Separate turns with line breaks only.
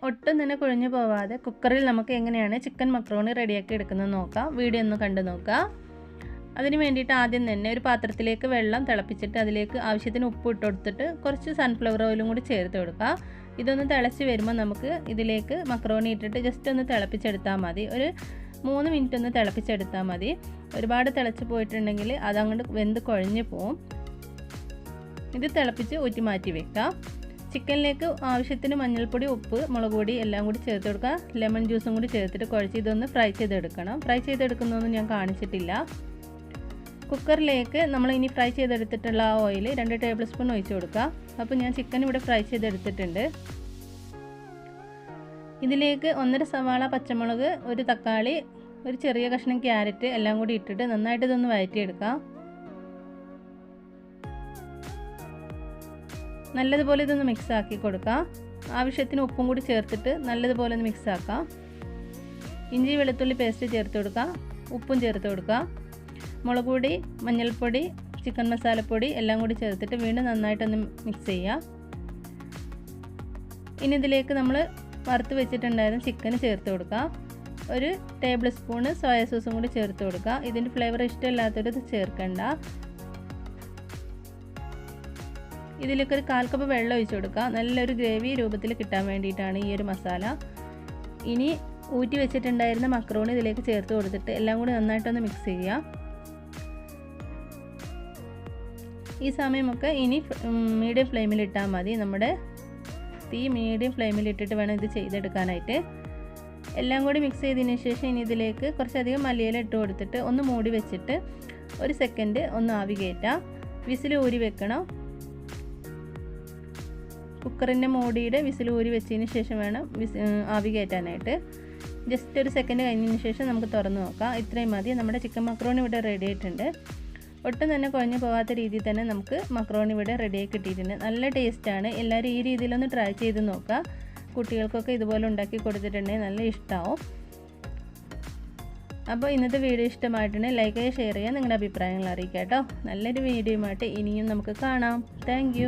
ഒട്ടും തന്നെ കുഴഞ്ഞു പോവാതെ കുക്കറിൽ നമുക്ക് എങ്ങനെയാണ് ചിക്കൻ മക്രോണി റെഡിയാക്കി എടുക്കുന്നത് നോക്കാം. വീഡിയോ ഒന്ന് കണ്ടു നോക്കാം. അതിന് വേണ്ടിയിട്ട് ആദ്യം തന്നെ ഒരു പാത്രത്തിലേക്ക് വെള്ളം തിളപ്പിച്ചിട്ട് അതിലേക്ക് ആവശ്യത്തിന് ഉപ്പ് ഇട്ട് കൊടുത്തിട്ട് കുറച്ച് സൺഫ്ലവർ ഓയിലും കൂടി ചേർത്ത് കൊടുക്കുക. ഇതൊന്ന് തിളച്ച് വരുമ്പോൾ നമുക്ക് ഇതിലേക്ക് മക്രോണി ഇട്ടിട്ട് ജസ്റ്റ് ഒന്ന് തിളപ്പിച്ചെടുത്താൽ മതി. ഒരു 3 മിനിറ്റ് ഒന്ന് തിളപ്പിച്ചെടുത്താൽ മതി. ഒരുപാട് തിളച്ച് പോയിട്ടുണ്ടെങ്കിൽ അതങ്ങോട്ട് വെന്ത് കുഴഞ്ഞു പോവും. ഇത് തിളപ്പിച്ച് ഊറ്റി മാറ്റി വെക്കാം. ചിക്കനിലേക്ക് ആവശ്യത്തിന് മഞ്ഞൾപ്പൊടി, ഉപ്പ്, മുളക് പൊടി എല്ലാം കൂടി ചേർത്ത് കൊടുക്കുക. ലെമൺ ജ്യൂസും കൂടി ചേർത്തിട്ട് കുഴച്ച് ഇതൊന്ന് ഫ്രൈ ചെയ്തെടുക്കണം. ഫ്രൈ ചെയ്തെടുക്കുന്നതൊന്നും ഞാൻ കാണിച്ചിട്ടില്ല. കുക്കറിലേക്ക് നമ്മൾ ഇനി ഫ്രൈ ചെയ്തെടുത്തിട്ടുള്ള ആ ഓയിൽ 2 ടേബിൾ സ്പൂൺ ഒഴിച്ച് കൊടുക്കുക. അപ്പോൾ ഞാൻ ചിക്കൻ ഇവിടെ ഫ്രൈ ചെയ്തെടുത്തിട്ടുണ്ട്. ഇതിലേക്ക് 1.5 സവാള, പച്ചമുളക്, ഒരു തക്കാളി, ഒരു ചെറിയ കഷ്ണം ക്യാരറ്റ് എല്ലാം കൂടി ഇട്ടിട്ട് നന്നായിട്ട് ഇതൊന്ന് വഴറ്റിയെടുക്കാം. നല്ലതുപോലെ ഇതൊന്ന് മിക്സ് ആക്കി കൊടുക്കാം. ആവശ്യത്തിന് ഉപ്പും കൂടി ചേർത്തിട്ട് നല്ലതുപോലെ ഒന്ന് മിക്സ് ആക്കാം. ഇഞ്ചി വെളുത്തുള്ളി പേസ്റ്റ് ചേർത്ത് കൊടുക്കാം. ഉപ്പും ചേർത്ത് കൊടുക്കാം. മുളക് പൊടി, മഞ്ഞൾപ്പൊടി, ചിക്കൻ മസാലപ്പൊടി എല്ലാം കൂടി ചേർത്തിട്ട് വീണ്ടും നന്നായിട്ടൊന്ന് മിക്സ് ചെയ്യാം. ഇനി ഇതിലേക്ക് നമ്മൾ വറുത്ത് വെച്ചിട്ടുണ്ടായിരുന്ന ചിക്കൻ ചേർത്ത് കൊടുക്കാം. ഒരു ടേബിൾ സ്പൂണ് സോയ സോസും കൂടി ചേർത്ത് കൊടുക്കുക. ഇതിൻ്റെ ഫ്ലേവർ ഇഷ്ടമില്ലാത്തവർ ഇത് ചേർക്കണ്ട. ഇതിലേക്ക് ഒരു 1/4 കപ്പ് വെള്ളം ഒഴിച്ച് കൊടുക്കുക. നല്ലൊരു ഗ്രേവി രൂപത്തിൽ കിട്ടാൻ വേണ്ടിയിട്ടാണ് ഈ ഒരു മസാല. ഇനി ഊറ്റി വെച്ചിട്ടുണ്ടായിരുന്ന മക്രോണി ഇതിലേക്ക് ചേർത്ത് കൊടുത്തിട്ട് എല്ലാം കൂടി നന്നായിട്ടൊന്ന് മിക്സ് ചെയ്യുക. ഈ സമയമൊക്കെ ഇനി മീഡിയം ഫ്ലെയിമിൽ ഇട്ടാൽ മതി. നമ്മുടെ തീ മീഡിയം ഫ്ലെയിമിൽ ഇട്ടിട്ട് വേണം ഇത് ചെയ്തെടുക്കാനായിട്ട്. എല്ലാം കൂടി മിക്സ് ചെയ്തതിന് ശേഷം ഇനി ഇതിലേക്ക് കുറച്ചധികം മല്ലിയില ഇട്ട് കൊടുത്തിട്ട് ഒന്ന് മൂടി വെച്ചിട്ട് 1 സെക്കൻഡ് ഒന്ന് ആവി കയറ്റാം. വിസിൽ ഊരി വെക്കണം. കുക്കറിൻ്റെ മൂടിയുടെ വിസിൽ ഊരി വെച്ചതിന് ശേഷം വേണം ആവി കയറ്റാനായിട്ട്. ജസ്റ്റ് 1 സെക്കൻഡ് കഴിഞ്ഞതിന് ശേഷം നമുക്ക് തുറന്ന് നോക്കാം. ഇത്രയും മതി. നമ്മുടെ ചിക്കൻ മക്രോണി ഇവിടെ റെഡി ആയിട്ടുണ്ട്. ഒട്ടും തന്നെ കുഴഞ്ഞു പോകാത്ത രീതിയിൽ തന്നെ നമുക്ക് മക്രോണി ഇവിടെ റെഡിയായി കിട്ടിയിട്ടുണ്ട്. നല്ല ടേസ്റ്റാണ്. എല്ലാവരും ഈ രീതിയിലൊന്ന് ട്രൈ ചെയ്ത് നോക്കുക. കുട്ടികൾക്കൊക്കെ ഇതുപോലെ ഉണ്ടാക്കി കൊടുത്തിട്ടുണ്ടെങ്കിൽ നല്ല ഇഷ്ടമാവും. അപ്പോൾ ഇന്നത്തെ വീഡിയോ ഇഷ്ടമായിട്ടുണ്ടെങ്കിൽ ലൈക്ക് ചെയ്യുക, ഷെയർ ചെയ്യുക, നിങ്ങളുടെ അഭിപ്രായങ്ങൾ അറിയിക്കുക കേട്ടോ. നല്ലൊരു വീഡിയോയുമായിട്ട് ഇനിയും നമുക്ക് കാണാം. താങ്ക്